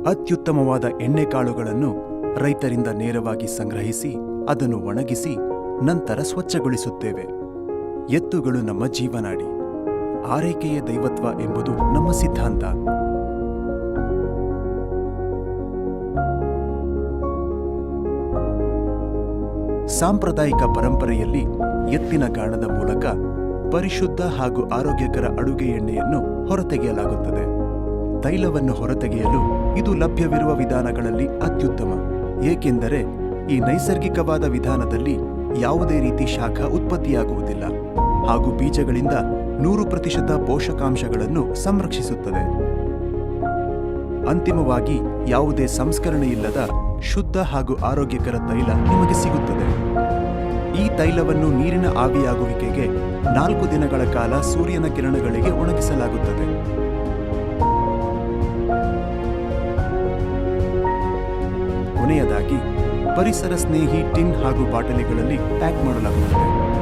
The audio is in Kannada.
ಅತ್ಯುತ್ತಮವಾದ ಎಣ್ಣೆಕಾಳುಗಳನ್ನು ರೈತರಿಂದ ನೇರವಾಗಿ ಸಂಗ್ರಹಿಸಿ ಅದನ್ನು ಒಣಗಿಸಿ ನಂತರ ಸ್ವಚ್ಛಗೊಳಿಸುತ್ತೇವೆ. ಎತ್ತುಗಳು ನಮ್ಮ ಜೀವನಾಡಿ. ಆರೈಕೆಯ ದೈವತ್ವ ಎಂಬುದು ನಮ್ಮ ಸಿದ್ಧಾಂತ. ಸಾಂಪ್ರದಾಯಿಕ ಪರಂಪರೆಯಲ್ಲಿ ಎತ್ತಿನ ಗಾಣದ ಮೂಲಕ ಪರಿಶುದ್ಧ ಹಾಗೂ ಆರೋಗ್ಯಕರ ಅಡುಗೆ ಎಣ್ಣೆಯನ್ನು ಹೊರತೆಗೆಯಲಾಗುತ್ತದೆ. ತೈಲವನ್ನು ಹೊರತೆಗೆಯಲು ಇದು ಲಭ್ಯವಿರುವ ವಿಧಾನಗಳಲ್ಲಿ ಅತ್ಯುತ್ತಮ, ಏಕೆಂದರೆ ಈ ನೈಸರ್ಗಿಕವಾದ ವಿಧಾನದಲ್ಲಿ ಯಾವುದೇ ರೀತಿ ಶಾಖ ಉತ್ಪತ್ತಿಯಾಗುವುದಿಲ್ಲ ಹಾಗೂ ಬೀಜಗಳಿಂದ 100% ಪೋಷಕಾಂಶಗಳನ್ನು ಸಂರಕ್ಷಿಸುತ್ತದೆ. ಅಂತಿಮವಾಗಿ ಯಾವುದೇ ಸಂಸ್ಕರಣೆಯಿಲ್ಲದ ಶುದ್ಧ ಹಾಗೂ ಆರೋಗ್ಯಕರ ತೈಲ ನಿಮಗೆ ಸಿಗುತ್ತದೆ. ಈ ತೈಲವನ್ನು ನೀರಿನ ಆವಿಯಾಗುವಿಕೆಗೆ 4 ದಿನಗಳ ಕಾಲ ಸೂರ್ಯನ ಕಿರಣಗಳಿಗೆ ಒಣಗಿಸಲಾಗುತ್ತದೆ. ಕೊನೆಯದಾಗಿ ಪರಿಸರ ಸ್ನೇಹಿ ಟಿನ್ ಹಾಗೂ ಬಾಟಲಿಗಳಲ್ಲಿ ಪ್ಯಾಕ್ ಮಾಡಲಾಗುತ್ತದೆ.